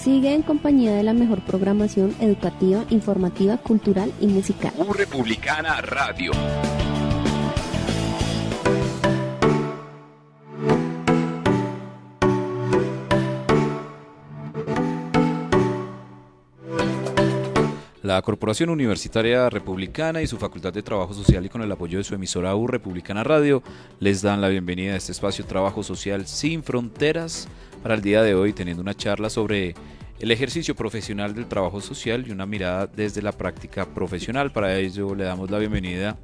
Sigue en compañía de la mejor programación educativa, informativa, cultural y musical. Republicana Radio. La Corporación Universitaria Republicana y su Facultad de Trabajo Social, y con el apoyo de su emisora U Republicana Radio, les dan la bienvenida a este espacio Trabajo Social Sin Fronteras, para el día de hoy, teniendo una charla sobre el ejercicio profesional del trabajo social y una mirada desde la práctica profesional. Para ello le damos la bienvenida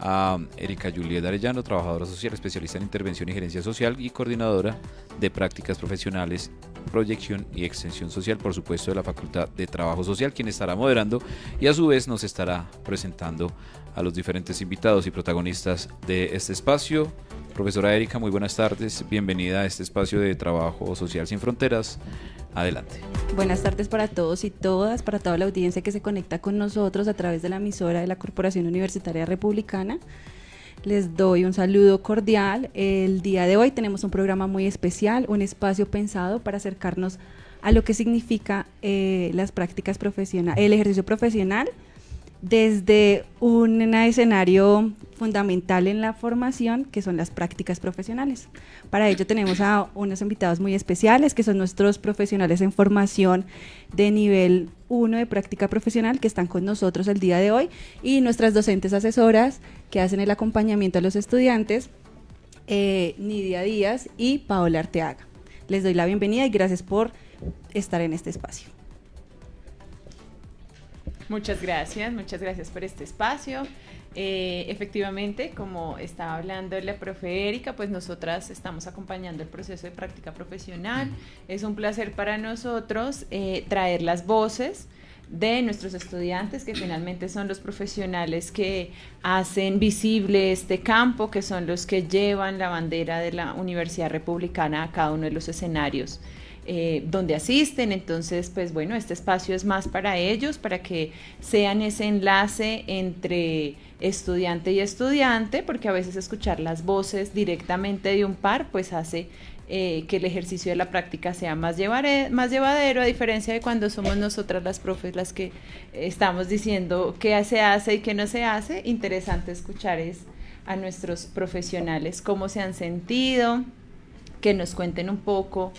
a Erika Juliet Arellano, trabajadora social, especialista en intervención y gerencia social y coordinadora de prácticas profesionales, proyección y extensión social, por supuesto, de la Facultad de Trabajo Social, quien estará moderando y a su vez nos estará presentando a los diferentes invitados y protagonistas de este espacio. Profesora Erika, muy buenas tardes, bienvenida a este espacio de Trabajo Social Sin Fronteras. Adelante. Buenas tardes para todos y todas, para toda la audiencia que se conecta con nosotros a través de la emisora de la Corporación Universitaria Republicana. Les doy un saludo cordial. El día de hoy tenemos un programa muy especial, un espacio pensado para acercarnos a lo que significa las prácticas profesionales, el ejercicio profesional, desde un escenario fundamental en la formación, que son las prácticas profesionales. Para ello tenemos a unos invitados muy especiales, que son nuestros profesionales en formación de nivel 1 de práctica profesional, que están con nosotros el día de hoy, y nuestras docentes asesoras que hacen el acompañamiento a los estudiantes, Nidia Díaz y Paola Arteaga. Les doy la bienvenida y gracias por estar en este espacio. Muchas gracias por este espacio. Efectivamente, como estaba hablando la profe Erika, pues nosotras estamos acompañando el proceso de práctica profesional. Es un placer para nosotros traer las voces de nuestros estudiantes, que finalmente son los profesionales que hacen visible este campo, que son los que llevan la bandera de la Universidad Republicana a cada uno de los escenarios donde asisten. Entonces, pues bueno, este espacio es más para ellos, para que sean ese enlace entre estudiante y estudiante, porque a veces escuchar las voces directamente de un par, pues hace que el ejercicio de la práctica sea más llevadero, a diferencia de cuando somos nosotras las profes las que estamos diciendo qué se hace y qué no se hace. Interesante escuchar a nuestros profesionales cómo se han sentido, que nos cuenten un poco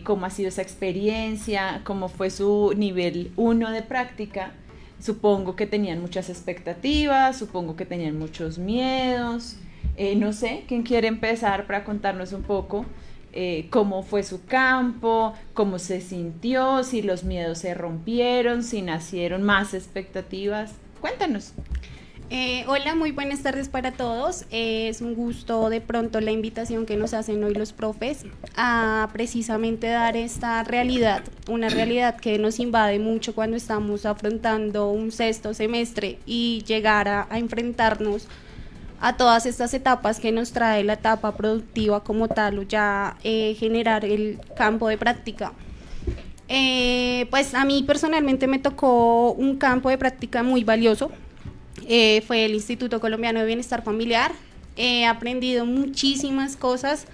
cómo ha sido esa experiencia, cómo fue su nivel 1 de práctica. Supongo que tenían muchas expectativas, supongo que tenían muchos miedos. No sé, ¿quién quiere empezar para contarnos un poco cómo fue su campo, cómo se sintió, si los miedos se rompieron, si nacieron más expectativas? Cuéntanos. Hola, muy buenas tardes para todos. Es un gusto de pronto la invitación que nos hacen hoy los profes a precisamente dar esta realidad, una realidad que nos invade mucho cuando estamos afrontando un sexto semestre y llegar a enfrentarnos a todas estas etapas que nos trae la etapa productiva como tal, o ya generar el campo de práctica. Pues a mí personalmente me tocó un campo de práctica muy valioso. Fue el Instituto Colombiano de Bienestar Familiar. He aprendido muchísimas cosas.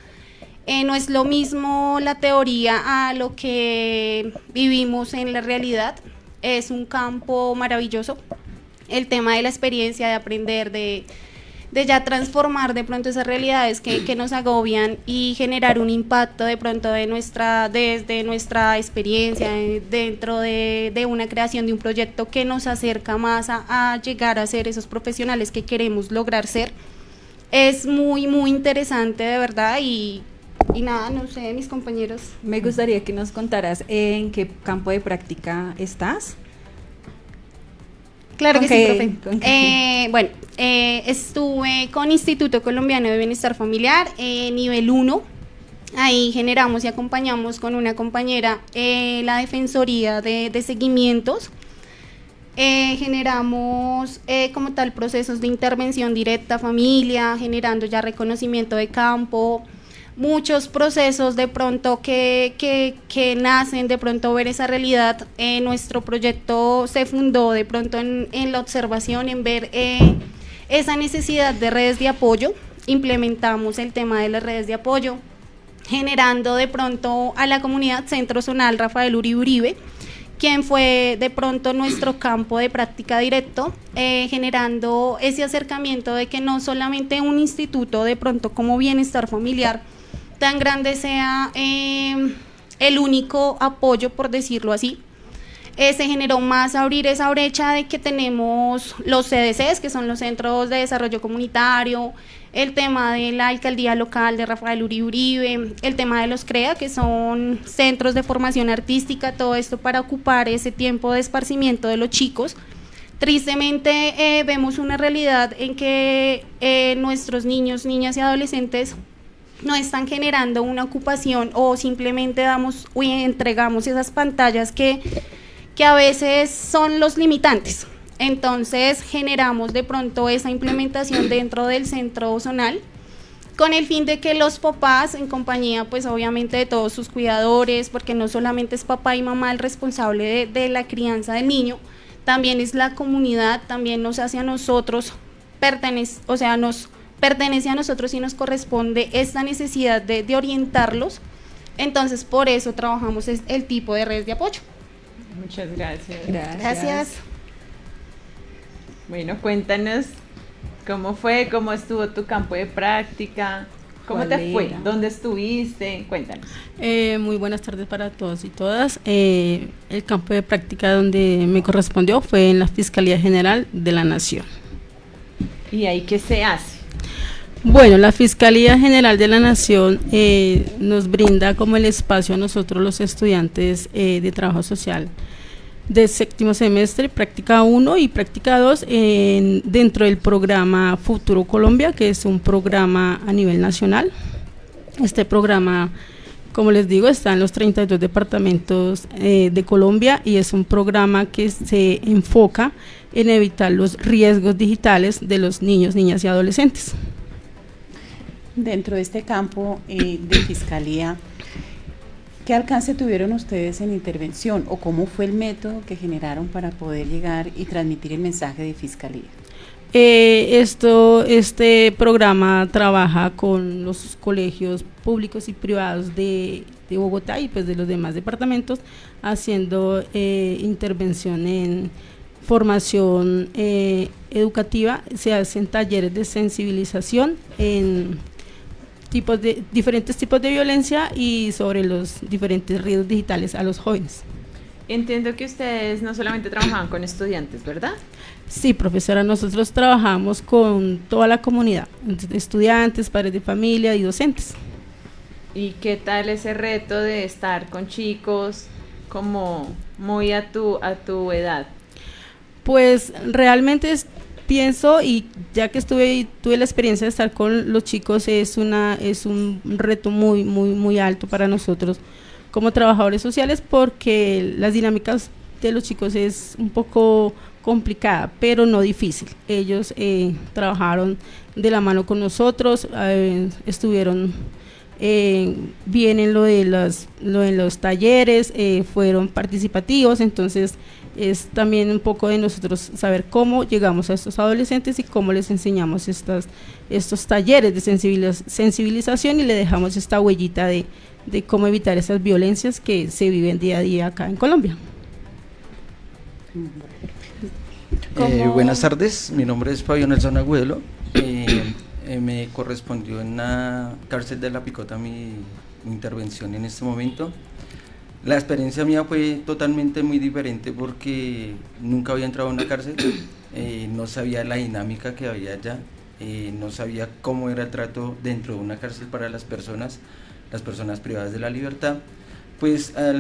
No es lo mismo la teoría a lo que vivimos en la realidad. Es un campo maravilloso. El tema de la experiencia, de aprender, de ya transformar de pronto esas realidades que nos agobian y generar un impacto de pronto desde nuestra experiencia dentro de una creación de un proyecto que nos acerca más a llegar a ser esos profesionales que queremos lograr ser. Es muy, muy interesante de verdad y nada, no sé, mis compañeros. Me gustaría que nos contaras en qué campo de práctica estás. Claro que sí, profe. Bueno, estuve con Instituto Colombiano de Bienestar Familiar, nivel 1. Ahí generamos y acompañamos con una compañera la defensoría de seguimientos. Generamos como tal procesos de intervención directa a familia, generando ya reconocimiento de campo, muchos procesos de pronto que nacen de pronto ver esa realidad. Nuestro proyecto se fundó de pronto en la observación, en ver esa necesidad de redes de apoyo. Implementamos el tema de las redes de apoyo, generando de pronto a la comunidad Centro Zonal Rafael Uribe Uribe, quien fue de pronto nuestro campo de práctica directo, generando ese acercamiento de que no solamente un instituto de pronto como Bienestar Familiar tan grande sea el único apoyo, por decirlo así. Se generó más abrir esa brecha de que tenemos los CDCs, que son los Centros de Desarrollo Comunitario, el tema de la Alcaldía Local de Rafael Uribe Uribe, el tema de los CREA, que son Centros de Formación Artística, todo esto para ocupar ese tiempo de esparcimiento de los chicos. Tristemente vemos una realidad en que nuestros niños, niñas y adolescentes no están generando una ocupación o simplemente damos o entregamos esas pantallas que a veces son los limitantes. Entonces generamos de pronto esa implementación dentro del centro zonal con el fin de que los papás, en compañía pues obviamente de todos sus cuidadores, porque no solamente es papá y mamá el responsable de la crianza del niño, también es la comunidad, también nos hace a nosotros, nos pertenece a nosotros y nos corresponde esta necesidad de orientarlos. Entonces por eso trabajamos el tipo de redes de apoyo. Muchas gracias. Gracias. Bueno, cuéntanos cómo fue, cómo estuvo tu campo de práctica, cómo te fue, dónde estuviste, cuéntanos. Muy buenas tardes para todos y todas. El campo de práctica donde me correspondió fue en la Fiscalía General de la Nación. ¿Y ahí qué se hace? Bueno, la Fiscalía General de la Nación nos brinda como el espacio a nosotros los estudiantes de trabajo social de séptimo semestre, práctica 1 y práctica 2 dentro del programa Futuro Colombia, que es un programa a nivel nacional. Este programa, como les digo, está en los 32 departamentos de Colombia y es un programa que se enfoca en evitar los riesgos digitales de los niños, niñas y adolescentes. Dentro de este campo de fiscalía, ¿qué alcance tuvieron ustedes en intervención o cómo fue el método que generaron para poder llegar y transmitir el mensaje de fiscalía? Este programa trabaja con los colegios públicos y privados de Bogotá y pues de los demás departamentos, haciendo intervención en formación educativa. Se hacen talleres de sensibilización en diferentes tipos de violencia y sobre los diferentes riesgos digitales a los jóvenes. Entiendo que ustedes no solamente trabajaban con estudiantes, ¿verdad? Sí, profesora, nosotros trabajamos con toda la comunidad, estudiantes, padres de familia y docentes. ¿Y qué tal ese reto de estar con chicos como muy a tu edad? Pues realmente pienso, y ya que tuve la experiencia de estar con los chicos, es un reto muy alto para nosotros como trabajadores sociales, porque las dinámicas de los chicos es un poco complicada, pero no difícil. Ellos trabajaron de la mano con nosotros, estuvieron bien en lo de los talleres, fueron participativos. Entonces es también un poco de nosotros saber cómo llegamos a estos adolescentes y cómo les enseñamos estos talleres de sensibilización y le dejamos esta huellita de cómo evitar esas violencias que se viven día a día acá en Colombia. Buenas tardes, mi nombre es Fabio Nelson Agüelo. Me correspondió en la cárcel de La Picota mi intervención en este momento. La experiencia mía fue totalmente muy diferente porque nunca había entrado a una cárcel, no sabía la dinámica que había allá, no sabía cómo era el trato dentro de una cárcel para las personas privadas de la libertad. Pues a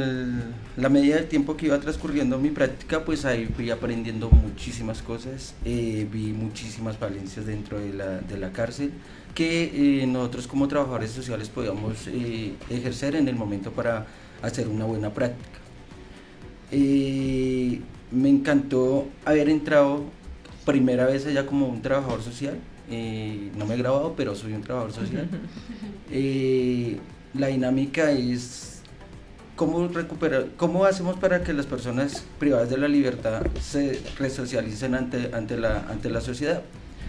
la medida del tiempo que iba transcurriendo mi práctica, pues ahí fui aprendiendo muchísimas cosas, vi muchísimas falencias dentro de la cárcel que nosotros como trabajadores sociales podíamos ejercer en el momento para hacer una buena práctica. Me encantó haber entrado primera vez allá como un trabajador social, no me he graduado, pero soy un trabajador social. La dinámica es ¿cómo hacemos para que las personas privadas de la libertad se resocialicen ante la sociedad?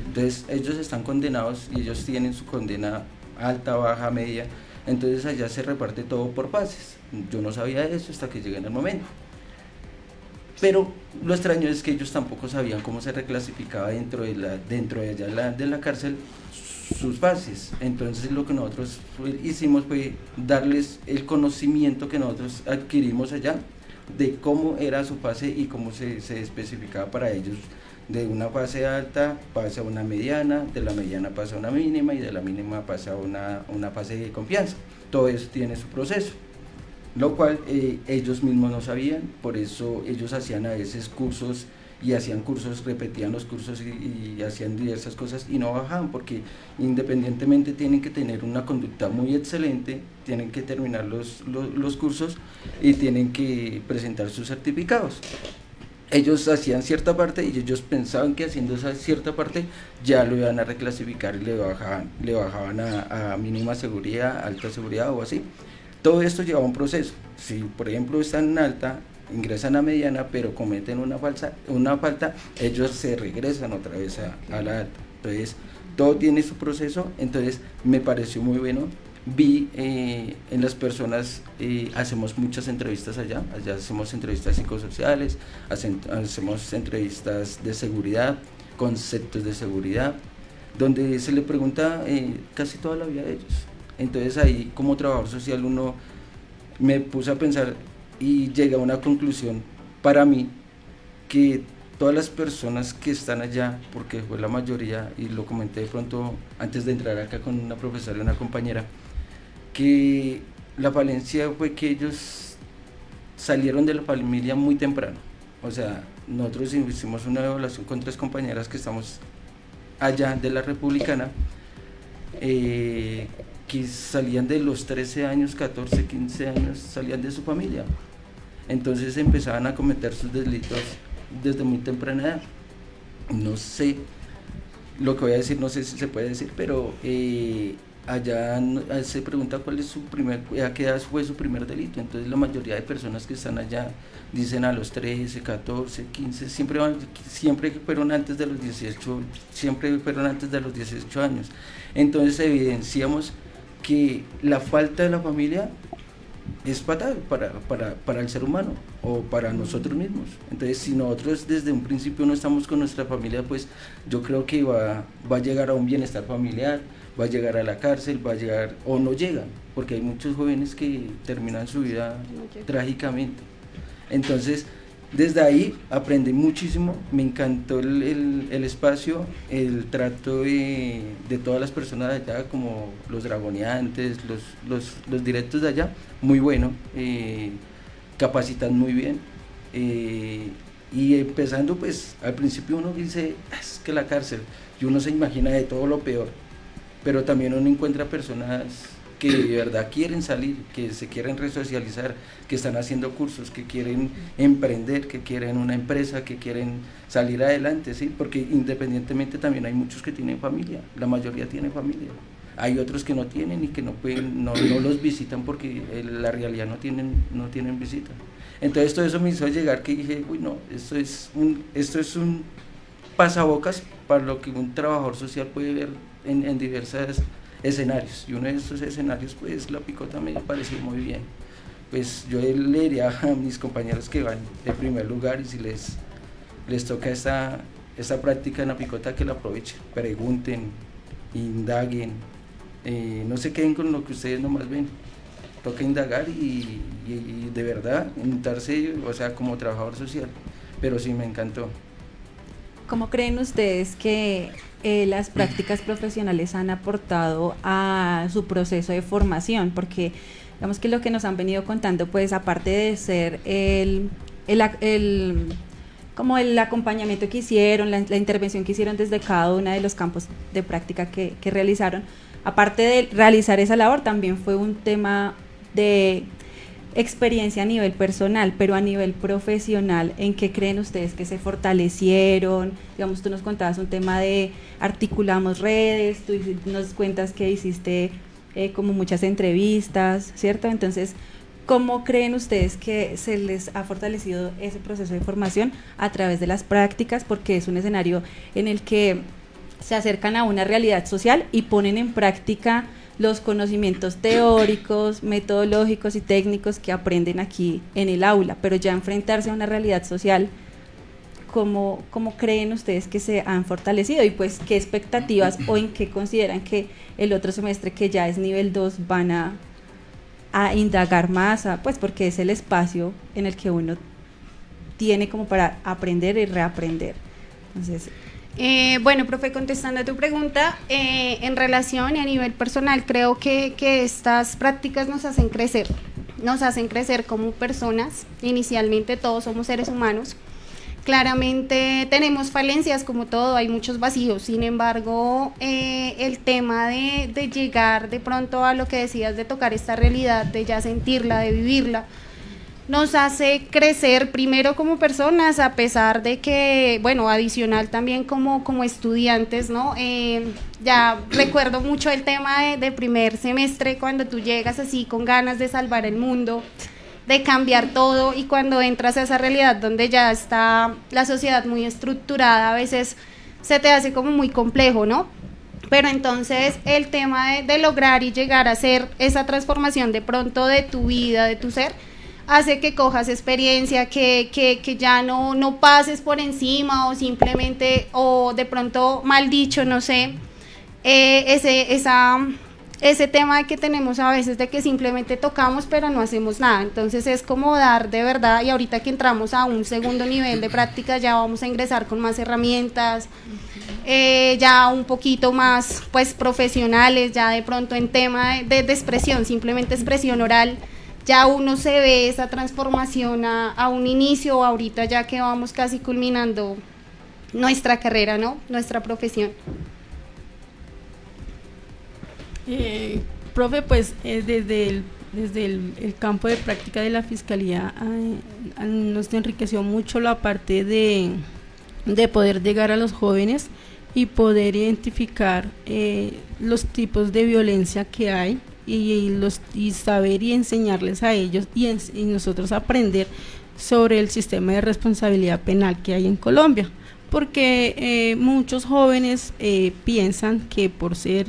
Entonces ellos están condenados y ellos tienen su condena alta, baja, media, Entonces allá se reparte todo por fases. Yo no sabía eso hasta que llegué en el momento. Pero lo extraño es que ellos tampoco sabían cómo se reclasificaba dentro de allá de la cárcel sus fases. Entonces lo que nosotros hicimos fue darles el conocimiento que nosotros adquirimos allá de cómo era su fase y cómo se especificaba para ellos. De una fase alta pasa a una mediana, de la mediana pasa a una mínima y de la mínima pasa a una fase de confianza. Todo eso tiene su proceso, lo cual ellos mismos no sabían. Por eso ellos hacían a veces cursos y hacían cursos, repetían los cursos y hacían diversas cosas y no bajaban, porque independientemente tienen que tener una conducta muy excelente, tienen que terminar los cursos y tienen que presentar sus certificados. Ellos hacían cierta parte y ellos pensaban que haciendo esa cierta parte ya lo iban a reclasificar y le bajaban a mínima seguridad, alta seguridad o así. Todo esto lleva un proceso. Si por ejemplo están en alta, ingresan a mediana, pero cometen una falta, ellos se regresan otra vez a la alta. Entonces todo tiene su proceso. Entonces me pareció muy bueno. Vi en las personas, hacemos muchas entrevistas allá hacemos entrevistas psicosociales, hacemos entrevistas de seguridad, conceptos de seguridad, donde se le pregunta casi toda la vida de ellos. Entonces ahí como trabajador social uno me puse a pensar y llegué a una conclusión para mí, que todas las personas que están allá, porque fue la mayoría, y lo comenté de pronto antes de entrar acá con una profesora y una compañera, que la falencia fue que ellos salieron de la familia muy temprano. O sea, nosotros hicimos una evaluación con 3 compañeras que estamos allá de la Republicana, que salían de los 13 años, 14, 15 años, salían de su familia. Entonces empezaban a cometer sus delitos desde muy temprana edad. No sé, lo que voy a decir, no sé si se puede decir, pero allá se pregunta cuál es a qué edad fue su primer delito. Entonces la mayoría de personas que están allá dicen a los 13, 14, 15, siempre fueron antes de los 18, siempre fueron antes de los 18 años. Entonces evidenciamos que la falta de la familia es fatal para el ser humano o para nosotros mismos. Entonces si nosotros desde un principio no estamos con nuestra familia, pues yo creo que va a llegar a un bienestar familiar, va a llegar a la cárcel, va a llegar o no llegan, porque hay muchos jóvenes que terminan su vida trágicamente. Entonces desde ahí aprendí muchísimo, me encantó el espacio, el trato de todas las personas de allá, como los dragoneantes, los directos de allá, muy bueno, capacitan muy bien, y empezando pues al principio uno dice, es que la cárcel, y uno se imagina de todo lo peor, pero también uno encuentra personas que de verdad quieren salir, que se quieren resocializar, que están haciendo cursos, que quieren emprender, que quieren una empresa, que quieren salir adelante, ¿sí? Porque independientemente también hay muchos que tienen familia, la mayoría tiene familia. Hay otros que no tienen y que no pueden, no los visitan porque la realidad no tienen visita. Entonces todo eso me hizo llegar que dije, uy no, esto es un pasabocas para lo que un trabajador social puede ver en diversas escenarios, y uno de estos escenarios pues la picota me pareció muy bien. Pues yo le diría a mis compañeros que van de primer lugar, y si les toca esta práctica en la picota, que la aprovechen, pregunten, indaguen, no se queden con lo que ustedes nomás ven, toca indagar y de verdad untarse, o sea, como trabajador social. Pero sí me encantó. ¿Cómo creen ustedes que las prácticas profesionales han aportado a su proceso de formación? Porque digamos que lo que nos han venido contando, pues aparte de ser como el acompañamiento que hicieron, la intervención que hicieron desde cada uno de los campos de práctica que realizaron, aparte de realizar esa labor, también fue un tema de experiencia a nivel personal, pero a nivel profesional, ¿en qué creen ustedes que se fortalecieron? Digamos, tú nos contabas un tema de articulamos redes, tú nos cuentas que hiciste como muchas entrevistas, ¿cierto? Entonces, ¿cómo creen ustedes que se les ha fortalecido ese proceso de formación a través de las prácticas? Porque es un escenario en el que se acercan a una realidad social y ponen en práctica los conocimientos teóricos, metodológicos y técnicos que aprenden aquí en el aula, pero ya enfrentarse a una realidad social, ¿cómo creen ustedes que se han fortalecido? Y pues, ¿qué expectativas o en qué consideran que el otro semestre, que ya es nivel 2, van a indagar más? Pues porque es el espacio en el que uno tiene como para aprender y reaprender. Entonces... bueno, profe, contestando a tu pregunta, en relación y a nivel personal, creo que estas prácticas nos hacen crecer como personas. Inicialmente todos somos seres humanos, claramente tenemos falencias como todo, hay muchos vacíos, sin embargo, el tema de llegar de pronto a lo que decías, de tocar esta realidad, de ya sentirla, de vivirla, nos hace crecer primero como personas, a pesar de que, bueno, adicional también como estudiantes, ¿no? Ya recuerdo mucho el tema de primer semestre, cuando tú llegas así con ganas de salvar el mundo, de cambiar todo, y cuando entras a esa realidad donde ya está la sociedad muy estructurada, a veces se te hace como muy complejo, ¿no? Pero entonces el tema de lograr y llegar a hacer esa transformación de pronto de tu vida, de tu ser, hace que cojas experiencia, que ya no pases por encima, o simplemente, o de pronto mal dicho, no sé, ese tema que tenemos a veces de que simplemente tocamos pero no hacemos nada. Entonces es como dar de verdad, y ahorita que entramos a un segundo nivel de práctica ya vamos a ingresar con más herramientas, ya un poquito más pues profesionales, ya de pronto en tema de expresión, simplemente expresión oral. Ya uno se ve esa transformación a un inicio, ahorita ya que vamos casi culminando nuestra carrera, ¿no? Nuestra profesión. Profe, pues desde el campo de práctica de la Fiscalía nos enriqueció mucho la parte de poder llegar a los jóvenes y poder identificar los tipos de violencia que hay, y saber y enseñarles a ellos y nosotros aprender sobre el sistema de responsabilidad penal que hay en Colombia, porque muchos jóvenes piensan que por ser,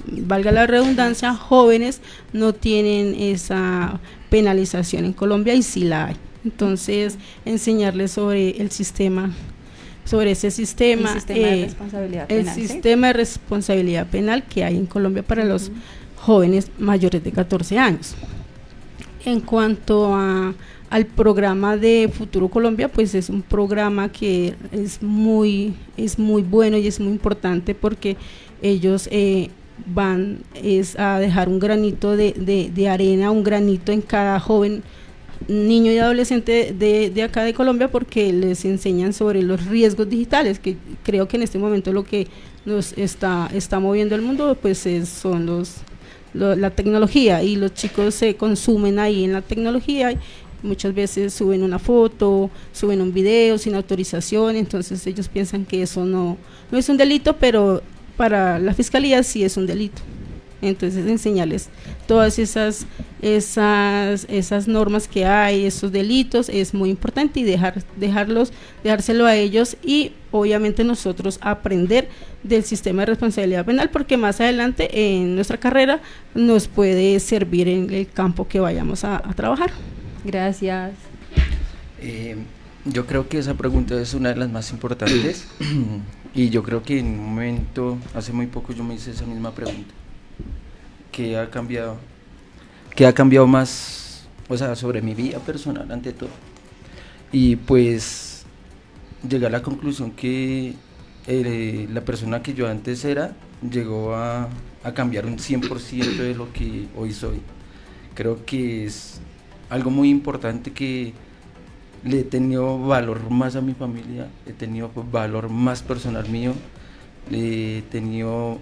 valga la redundancia, jóvenes, no tienen esa penalización en Colombia, y sí la hay. Entonces enseñarles sobre el sistema, sobre ese sistema, de responsabilidad penal, el sistema de responsabilidad penal que hay en Colombia para los jóvenes mayores de 14 años. En cuanto al programa de Futuro Colombia, pues es un programa que es muy bueno y es muy importante, porque ellos van a dejar un granito de arena, un granito en cada joven, niño y adolescente de acá de Colombia, porque les enseñan sobre los riesgos digitales, que creo que en este momento lo que nos está moviendo el mundo pues son la tecnología, y los chicos se consumen ahí en la tecnología, y muchas veces suben una foto, suben un video sin autorización. Entonces ellos piensan que eso no es un delito, pero para la Fiscalía sí es un delito. Entonces enseñarles todas esas normas que hay, esos delitos, es muy importante, y dejárselo a ellos, y obviamente nosotros aprender del sistema de responsabilidad penal, porque más adelante en nuestra carrera nos puede servir en el campo que vayamos a trabajar. Gracias. Yo creo que esa pregunta es una de las más importantes y yo creo que en un momento, hace muy poco yo me hice esa misma pregunta. ¿Qué ha cambiado? ¿Qué ha cambiado más, o sea, sobre mi vida personal ante todo? Y pues llegué a la conclusión que la persona que yo antes era llegó a cambiar un 100% de lo que hoy soy. Creo que es algo muy importante, que le he tenido valor más a mi familia, he tenido valor más personal mío, he tenido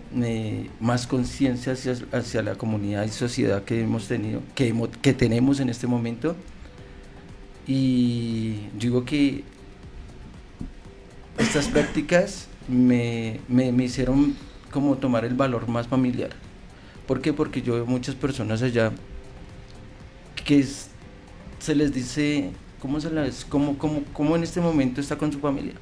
más conciencia hacia la comunidad y sociedad que hemos tenido, que tenemos en este momento. Y digo que estas prácticas me hicieron como tomar el valor más familiar. ¿Por qué? Porque yo veo muchas personas allá que se les dice cómo en este momento está con su familia.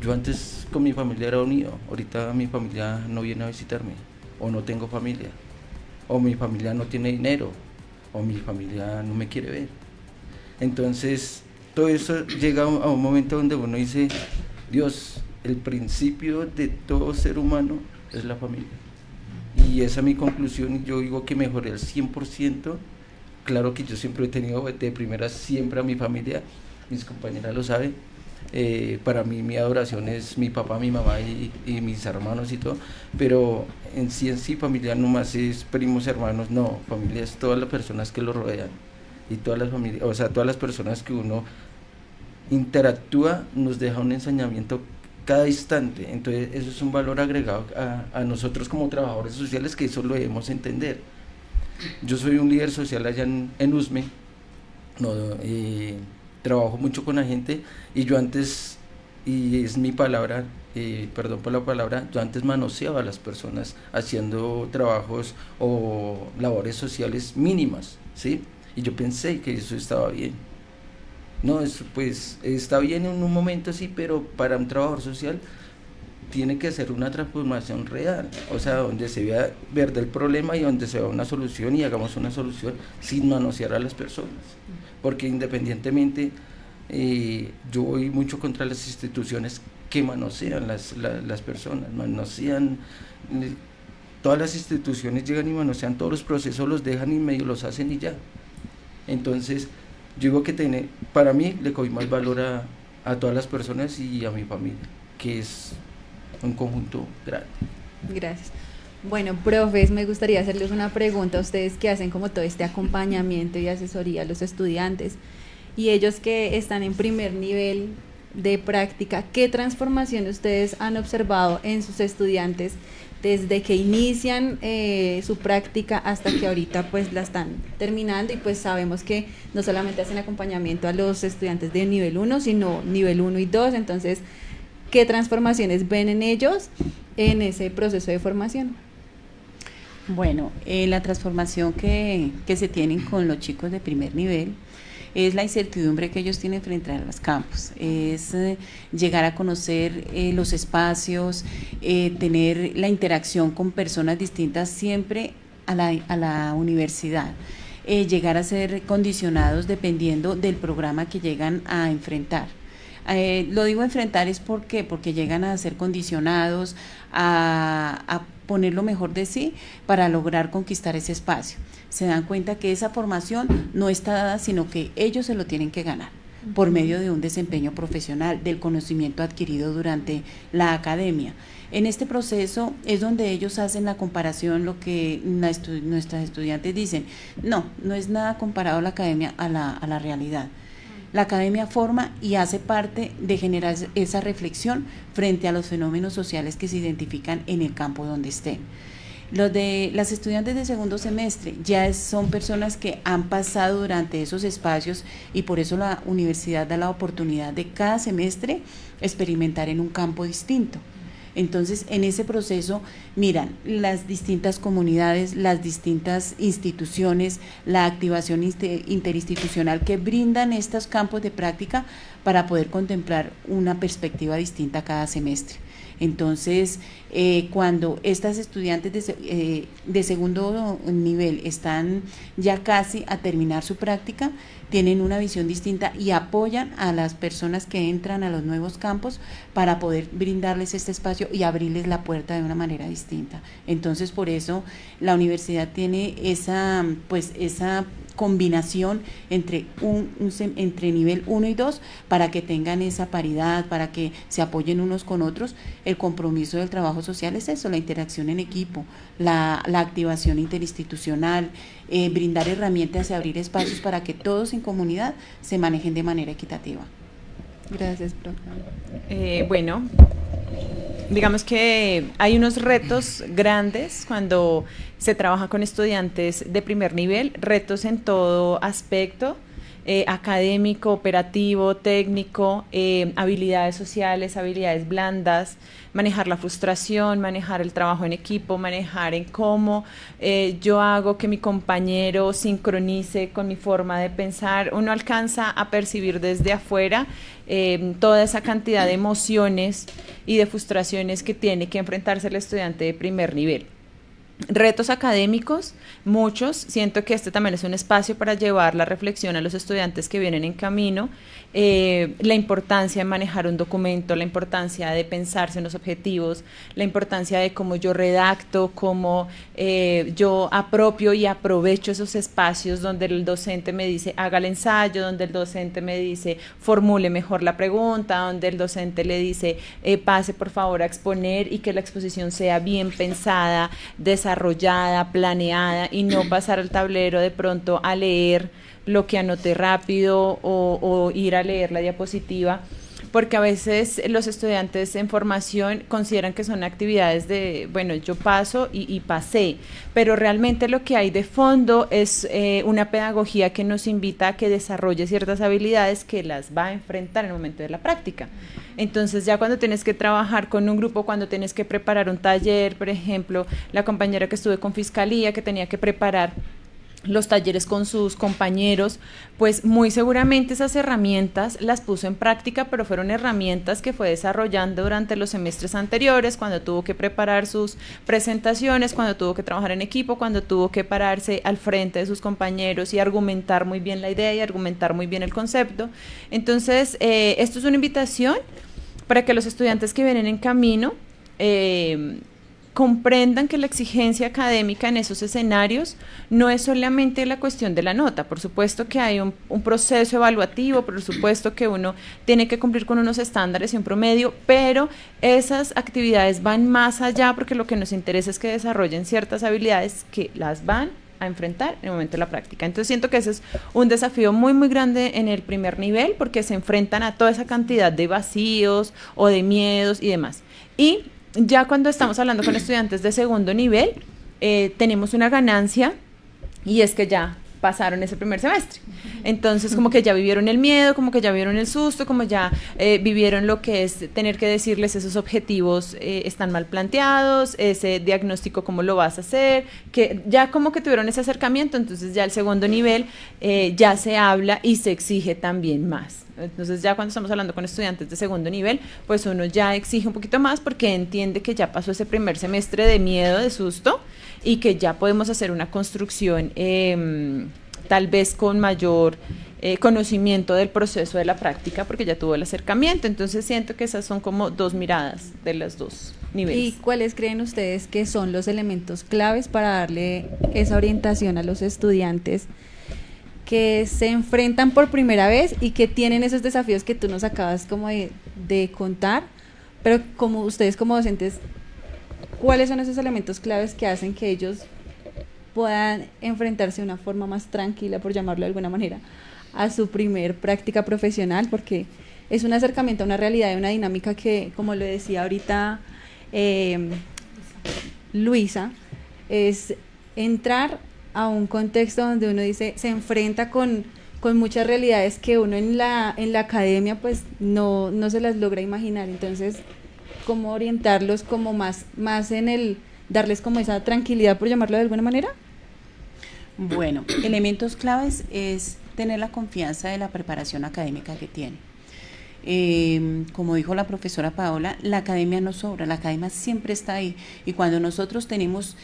Yo antes con mi familia era unido, ahorita mi familia no viene a visitarme, o no tengo familia, o mi familia no tiene dinero, o mi familia no me quiere ver. Entonces, todo eso llega a un momento donde uno dice, Dios, el principio de todo ser humano es la familia. Y esa es mi conclusión, y yo digo que mejoré al 100%. Claro que yo siempre he tenido de primera siempre a mi familia, mis compañeras lo saben. Para mí mi adoración es mi papá, mi mamá y mis hermanos y todo, pero en sí familia no más es primos, hermanos, no, familia es todas las personas que lo rodean, y todas las familias, o sea, todas las personas que uno interactúa nos deja un enseñamiento cada instante. Entonces eso es un valor agregado a nosotros como trabajadores sociales, que eso lo debemos entender. Yo soy un líder social allá en USME, trabajo mucho con la gente, y yo antes, y es mi palabra, perdón por la palabra, yo antes manoseaba a las personas haciendo trabajos o labores sociales mínimas, ¿sí? Y yo pensé que eso estaba bien. No, eso pues está bien en un momento, sí, pero para un trabajador social tiene que ser una transformación real, o sea, donde se vea verdad el problema y donde se vea una solución, y hagamos una solución sin manosear a las personas, porque independientemente, yo voy mucho contra las instituciones que manosean las personas, manosean, todas las instituciones llegan y manosean todos los procesos, los dejan y medio los hacen y ya. Entonces, yo digo que para mí le cogí más valor a todas las personas y a mi familia, que es un conjunto grande. Gracias. Bueno, profes, me gustaría hacerles una pregunta a ustedes que hacen como todo este acompañamiento y asesoría a los estudiantes, y ellos que están en primer nivel de práctica, ¿qué transformación ustedes han observado en sus estudiantes desde que inician su práctica hasta que ahorita pues la están terminando? Y pues sabemos que no solamente hacen acompañamiento a los estudiantes de nivel 1, sino nivel 1 y 2, entonces, ¿qué transformaciones ven en ellos en ese proceso de formación? Bueno, la transformación que se tienen con los chicos de primer nivel es la incertidumbre que ellos tienen frente a los campos, es llegar a conocer los espacios, tener la interacción con personas distintas siempre a la universidad, llegar a ser condicionados dependiendo del programa que llegan a enfrentar. Lo digo enfrentar es porque llegan a ser condicionados a poner lo mejor de sí para lograr conquistar ese espacio. Se dan cuenta que esa formación no está dada, sino que ellos se lo tienen que ganar por medio de un desempeño profesional, del conocimiento adquirido durante la academia. En este proceso es donde ellos hacen la comparación, lo que nuestras estudiantes dicen, no es nada comparado la academia a la realidad. La academia forma y hace parte de generar esa reflexión frente a los fenómenos sociales que se identifican en el campo donde estén. Las estudiantes de segundo semestre ya son personas que han pasado durante esos espacios, y por eso la universidad da la oportunidad de cada semestre experimentar en un campo distinto. Entonces, en ese proceso, miran las distintas comunidades, las distintas instituciones, la activación interinstitucional que brindan estos campos de práctica para poder contemplar una perspectiva distinta cada semestre. Entonces, cuando estas estudiantes de segundo nivel están ya casi a terminar su práctica, tienen una visión distinta y apoyan a las personas que entran a los nuevos campos para poder brindarles este espacio y abrirles la puerta de una manera distinta. Entonces, por eso la universidad tiene esa combinación entre entre nivel 1 y 2 para que tengan esa paridad, para que se apoyen unos con otros. El compromiso del trabajo social es eso, la interacción en equipo, la activación interinstitucional, brindar herramientas y abrir espacios para que todos en comunidad se manejen de manera equitativa. Gracias, profe. Bueno, digamos que hay unos retos grandes cuando se trabaja con estudiantes de primer nivel, retos en todo aspecto, académico, operativo, técnico, habilidades sociales, habilidades blandas, manejar la frustración, manejar el trabajo en equipo, manejar en cómo yo hago que mi compañero sincronice con mi forma de pensar. Uno alcanza a percibir desde afuera toda esa cantidad de emociones y de frustraciones que tiene que enfrentarse el estudiante de primer nivel. Retos académicos, muchos. Siento que este también es un espacio para llevar la reflexión a los estudiantes que vienen en camino. La importancia de manejar un documento, la importancia de pensarse en los objetivos, la importancia de cómo yo redacto, cómo yo apropio y aprovecho esos espacios donde el docente me dice haga el ensayo, donde el docente me dice formule mejor la pregunta, donde el docente le dice pase por favor a exponer, y que la exposición sea bien pensada, desarrollada, planeada, y no pasar al tablero de pronto a leer lo que anoté rápido o ir a leer la diapositiva, porque a veces los estudiantes en formación consideran que son actividades de, bueno, yo paso y pasé, pero realmente lo que hay de fondo es una pedagogía que nos invita a que desarrolle ciertas habilidades que las va a enfrentar en el momento de la práctica. Entonces ya cuando tienes que trabajar con un grupo, cuando tienes que preparar un taller, por ejemplo, la compañera que estuve con Fiscalía, que tenía que preparar los talleres con sus compañeros, pues muy seguramente esas herramientas las puso en práctica, pero fueron herramientas que fue desarrollando durante los semestres anteriores, cuando tuvo que preparar sus presentaciones, cuando tuvo que trabajar en equipo, cuando tuvo que pararse al frente de sus compañeros y argumentar muy bien la idea y argumentar muy bien el concepto. Entonces, esto es una invitación para que los estudiantes que vienen en camino comprendan que la exigencia académica en esos escenarios no es solamente la cuestión de la nota. Por supuesto que hay un proceso evaluativo, por supuesto que uno tiene que cumplir con unos estándares y un promedio, pero esas actividades van más allá, porque lo que nos interesa es que desarrollen ciertas habilidades que las van a enfrentar en el momento de la práctica. Entonces siento que ese es un desafío muy muy grande en el primer nivel, porque se enfrentan a toda esa cantidad de vacíos o de miedos y demás. Y ya cuando estamos hablando con estudiantes de segundo nivel, tenemos una ganancia, y es que ya pasaron ese primer semestre. Entonces, como que ya vivieron el miedo, como que ya vivieron el susto, como ya vivieron lo que es tener que decirles esos objetivos están mal planteados, ese diagnóstico cómo lo vas a hacer, que ya como que tuvieron ese acercamiento. Entonces ya el segundo nivel ya se habla y se exige también más. Entonces ya cuando estamos hablando con estudiantes de segundo nivel, pues uno ya exige un poquito más, porque entiende que ya pasó ese primer semestre de miedo, de susto, y que ya podemos hacer una construcción tal vez con mayor conocimiento del proceso de la práctica, porque ya tuvo el acercamiento. Entonces siento que esas son como dos miradas de los dos niveles. ¿Y cuáles creen ustedes que son los elementos claves para darle esa orientación a los estudiantes que se enfrentan por primera vez y que tienen esos desafíos que tú nos acabas como de contar, pero como ustedes como docentes, cuáles son esos elementos claves que hacen que ellos puedan enfrentarse de una forma más tranquila, por llamarlo de alguna manera, a su primer práctica profesional? Porque es un acercamiento a una realidad y una dinámica que, como lo decía ahorita Luisa, es entrar a un contexto donde uno dice, se enfrenta con muchas realidades que uno en la academia pues no se las logra imaginar. Entonces, ¿cómo orientarlos como más en el darles como esa tranquilidad, por llamarlo de alguna manera? Bueno, elementos claves es tener la confianza de la preparación académica que tiene. Como dijo la profesora Paola, la academia no sobra, la academia siempre está ahí, y cuando nosotros tenemos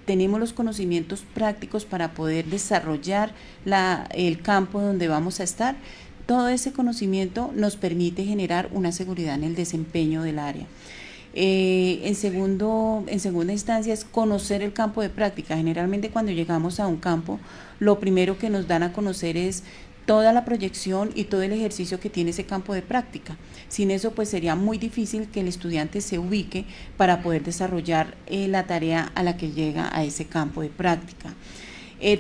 los conocimientos prácticos para poder desarrollar el campo donde vamos a estar, todo ese conocimiento nos permite generar una seguridad en el desempeño del área. En segunda instancia es conocer el campo de práctica. Generalmente cuando llegamos a un campo, lo primero que nos dan a conocer es toda la proyección y todo el ejercicio que tiene ese campo de práctica. Sin eso pues sería muy difícil que el estudiante se ubique para poder desarrollar la tarea a la que llega a ese campo de práctica.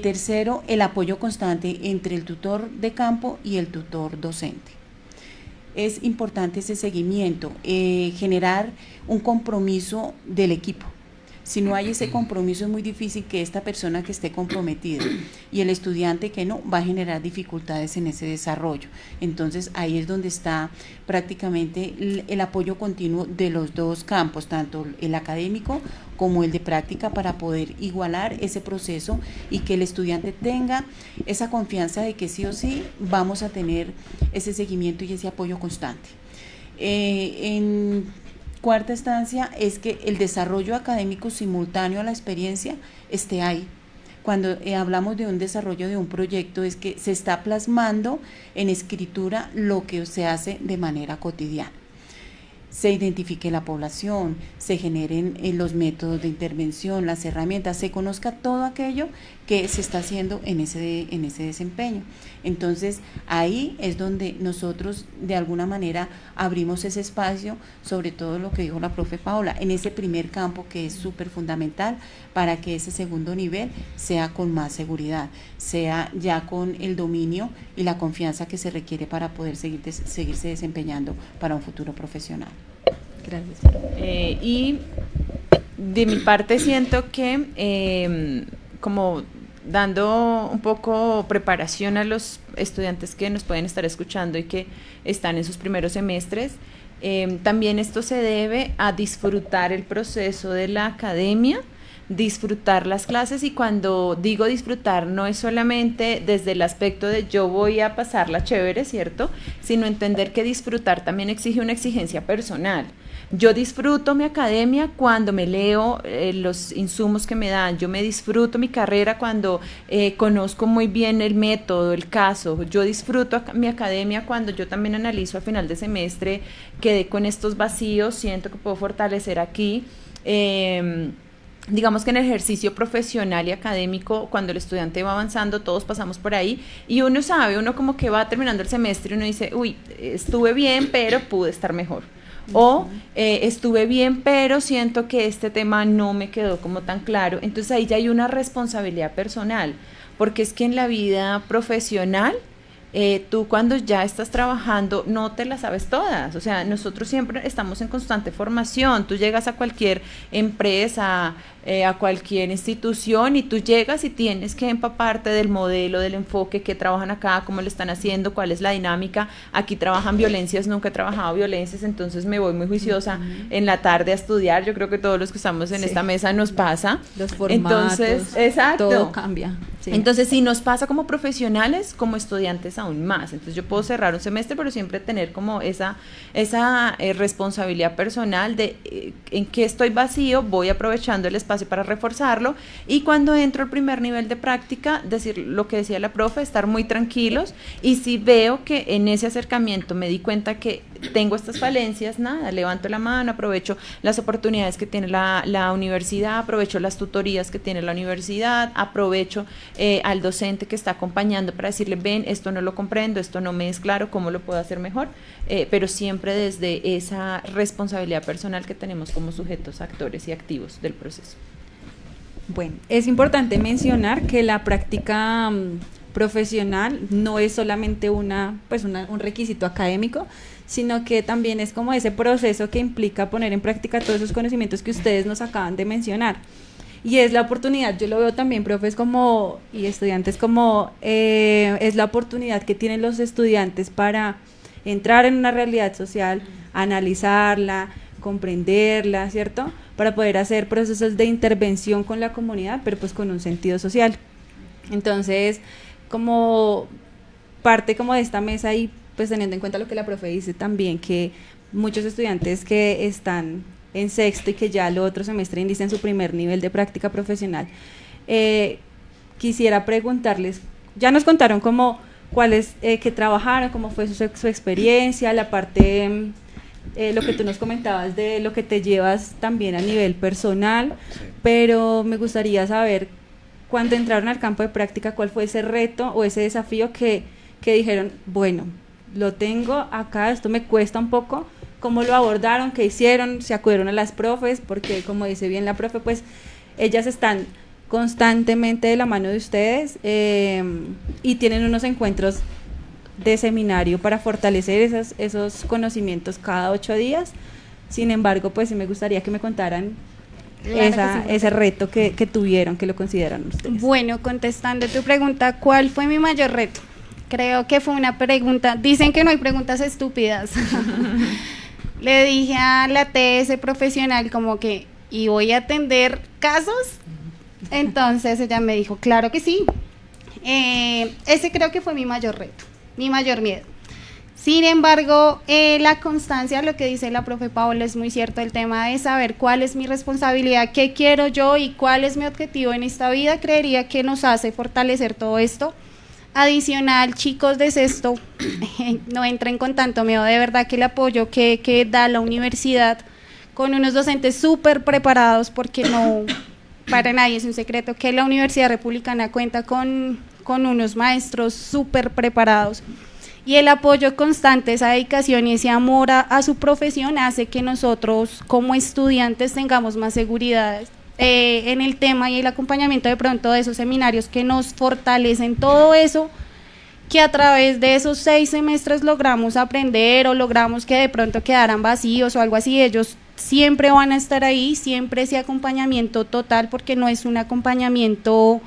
Tercero, el apoyo constante entre el tutor de campo y el tutor docente. Es importante ese seguimiento, generar un compromiso del equipo. Si no hay ese compromiso, es muy difícil que esta persona que esté comprometida y el estudiante que no, va a generar dificultades en ese desarrollo. Entonces ahí es donde está prácticamente el apoyo continuo de los dos campos, tanto el académico como el de práctica, para poder igualar ese proceso y que el estudiante tenga esa confianza de que sí o sí vamos a tener ese seguimiento y ese apoyo constante. cuarta instancia es que el desarrollo académico simultáneo a la experiencia esté ahí. Cuando hablamos de un desarrollo de un proyecto es que se está plasmando en escritura lo que se hace de manera cotidiana. Se identifique la población, se generen los métodos de intervención, las herramientas, se conozca todo aquello que se está haciendo en ese desempeño. Entonces, ahí es donde nosotros de alguna manera abrimos ese espacio, sobre todo lo que dijo la profe Paola, en ese primer campo que es súper fundamental para que ese segundo nivel sea con más seguridad, sea ya con el dominio y la confianza que se requiere para poder seguirse desempeñando para un futuro profesional. Gracias. Y de mi parte siento que como dando un poco preparación a los estudiantes que nos pueden estar escuchando y que están en sus primeros semestres, también esto se debe a disfrutar el proceso de la academia, disfrutar las clases, y cuando digo disfrutar no es solamente desde el aspecto de yo voy a pasarla chévere, ¿cierto? Sino entender que disfrutar también exige una exigencia personal. Yo disfruto mi academia cuando me leo los insumos que me dan, yo me disfruto mi carrera cuando conozco muy bien el método, el caso, yo disfruto mi academia cuando yo también analizo al final de semestre, quedé con estos vacíos, siento que puedo fortalecer aquí. Digamos que en el ejercicio profesional y académico, cuando el estudiante va avanzando, todos pasamos por ahí y uno sabe, uno como que va terminando el semestre y uno dice, uy, estuve bien, pero pude estar mejor. O estuve bien, pero siento que este tema no me quedó como tan claro. Entonces ahí ya hay una responsabilidad personal, porque es que en la vida profesional, tú cuando ya estás trabajando no te las sabes todas, o sea, nosotros siempre estamos en constante formación, tú llegas a cualquier empresa, a cualquier institución y tú llegas y tienes que empaparte del modelo, del enfoque, que trabajan acá, cómo lo están haciendo, cuál es la dinámica. Aquí trabajan violencias, nunca he trabajado violencias, entonces me voy muy juiciosa en la tarde a estudiar. Yo creo que todos los que estamos en esta mesa nos pasa. Los formatos, entonces, exacto, todo cambia. Sí. Entonces, si nos pasa como profesionales, como estudiantes aún más. Entonces, yo puedo cerrar un semestre, pero siempre tener como esa responsabilidad personal de en qué estoy vacío, voy aprovechando el espacio para reforzarlo, y cuando entro al primer nivel de práctica, decir lo que decía la profe, estar muy tranquilos, y si veo que en ese acercamiento me di cuenta que tengo estas falencias, nada, levanto la mano, aprovecho las oportunidades que tiene la universidad, aprovecho las tutorías que tiene la universidad, aprovecho al docente que está acompañando para decirle, ven, esto no lo comprendo, esto no me es claro, ¿cómo lo puedo hacer mejor? Pero siempre desde esa responsabilidad personal que tenemos como sujetos, actores y activos del proceso. Bueno, es importante mencionar que la práctica profesional no es solamente un requisito académico, sino que también es como ese proceso que implica poner en práctica todos esos conocimientos que ustedes nos acaban de mencionar. Y es la oportunidad, yo lo veo también, profes y estudiantes, como es la oportunidad que tienen los estudiantes para entrar en una realidad social, analizarla, comprenderla, ¿cierto? Para poder hacer procesos de intervención con la comunidad, pero pues con un sentido social. Entonces, como parte como de esta mesa y pues teniendo en cuenta lo que la profe dice también, que muchos estudiantes que están en sexto y que ya el otro semestre inician su primer nivel de práctica profesional, quisiera preguntarles, ya nos contaron cómo cuáles que trabajaron, cómo fue su experiencia, la parte, lo que tú nos comentabas de lo que te llevas también a nivel personal, sí. Pero me gustaría saber, cuando entraron al campo de práctica, ¿cuál fue ese reto o ese desafío que dijeron, bueno, lo tengo acá, esto me cuesta un poco? ¿Cómo lo abordaron? ¿Qué hicieron? ¿Se acudieron a las profes? Porque, como dice bien la profe, pues ellas están constantemente de la mano de ustedes y tienen unos encuentros de seminario para fortalecer esos conocimientos cada 8 días. Sin embargo, pues sí me gustaría que me contaran ese reto que tuvieron, que lo consideran ustedes. Bueno, contestando tu pregunta, ¿cuál fue mi mayor reto? Creo que fue una pregunta, dicen que no hay preguntas estúpidas. Le dije a la TS profesional como que, ¿y voy a atender casos? Entonces ella me dijo, claro que sí. Ese creo que fue mi mayor reto, mi mayor miedo. Sin embargo, la constancia, lo que dice la profe Paola es muy cierto, el tema de saber cuál es mi responsabilidad, qué quiero yo y cuál es mi objetivo en esta vida, creería que nos hace fortalecer todo esto. Adicional, chicos de sexto, no entren con tanto miedo, de verdad que el apoyo que da la universidad con unos docentes súper preparados, porque no, para nadie es un secreto que la Universidad Republicana cuenta con unos maestros súper preparados. Y el apoyo constante, esa dedicación y ese amor a su profesión hace que nosotros como estudiantes tengamos más seguridad en el tema y el acompañamiento de pronto de esos seminarios que nos fortalecen todo eso que a través de esos 6 semestres logramos aprender o logramos que de pronto quedaran vacíos o algo así. Ellos siempre van a estar ahí, siempre ese acompañamiento total, porque no es un acompañamiento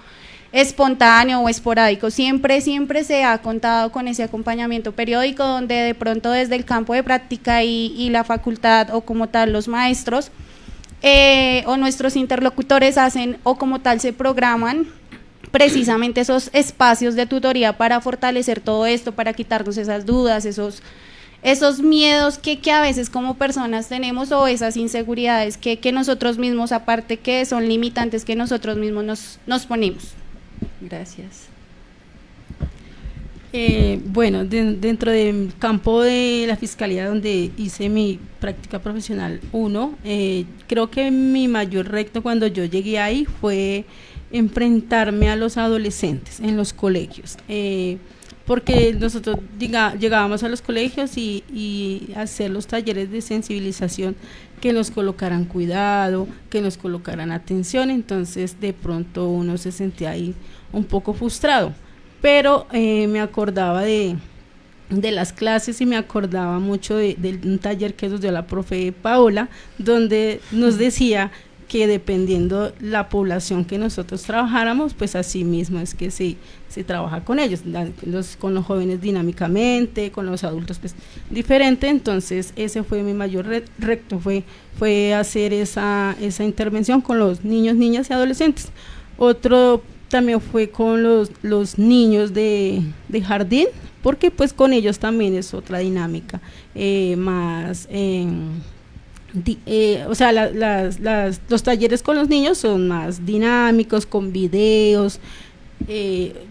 espontáneo o esporádico, siempre se ha contado con ese acompañamiento periódico donde de pronto desde el campo de práctica y la facultad o como tal los maestros o nuestros interlocutores hacen o como tal se programan precisamente esos espacios de tutoría para fortalecer todo esto, para quitarnos esas dudas, esos miedos que a veces como personas tenemos o esas inseguridades que nosotros mismos, aparte que son limitantes que nosotros mismos nos ponemos. Gracias. Bueno, dentro del campo de la fiscalía donde hice mi práctica profesional 1, creo que mi mayor reto cuando yo llegué ahí fue enfrentarme a los adolescentes en los colegios, porque nosotros llegábamos a los colegios y hacer los talleres de sensibilización, que nos colocaran cuidado, que nos colocaran atención, entonces de pronto uno se sentía ahí un poco frustrado, pero me acordaba de las clases y me acordaba mucho de un taller que nos dio la profe Paola, donde nos decía que dependiendo la población que nosotros trabajáramos, pues así mismo es que se trabaja con ellos, con los jóvenes dinámicamente, con los adultos pues diferente. Entonces ese fue mi mayor reto, fue hacer esa intervención con los niños, niñas y adolescentes. Otro también fue con los niños de jardín, porque pues con ellos también es otra dinámica, más o sea, los talleres con los niños son más dinámicos, con videos.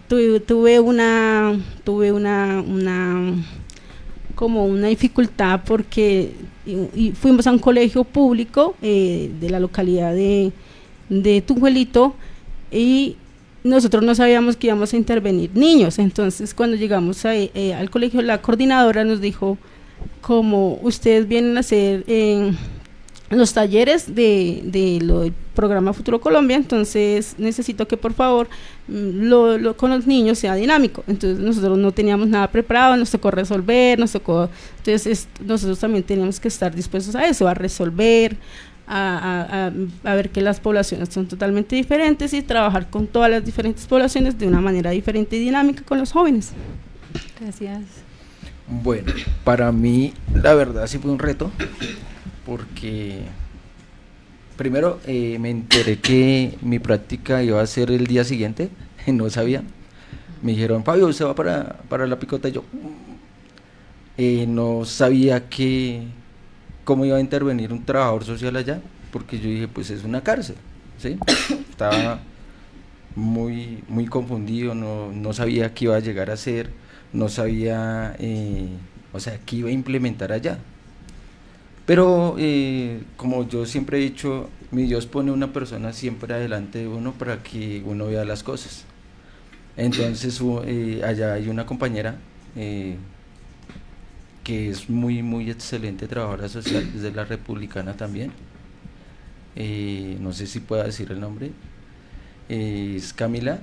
Tuve una como una dificultad porque fuimos a un colegio público de la localidad de Tunjuelito y nosotros no sabíamos que íbamos a intervenir niños. Entonces cuando llegamos al colegio, la coordinadora nos dijo, como ustedes vienen a hacer los talleres del programa Futuro Colombia, entonces necesito que por favor con los niños sea dinámico. Entonces nosotros no teníamos nada preparado, nos tocó resolver, entonces nosotros también teníamos que estar dispuestos a eso, a resolver, a ver que las poblaciones son totalmente diferentes y trabajar con todas las diferentes poblaciones de una manera diferente y dinámica con los jóvenes. Gracias. Bueno, para mí la verdad sí fue un reto, porque primero me enteré que mi práctica iba a ser el día siguiente, no sabía. Me dijeron, Fabio, usted va para la picota, y yo no sabía cómo iba a intervenir un trabajador social allá, porque yo dije, pues es una cárcel, ¿sí? Estaba muy confundido, no sabía qué iba a llegar a ser, no sabía, o sea, qué iba a implementar allá. Pero como yo siempre he dicho, mi Dios pone una persona siempre adelante de uno para que uno vea las cosas. Entonces allá hay una compañera que es muy excelente trabajadora social, es de la Republicana también, no sé si pueda decir el nombre, es Camila,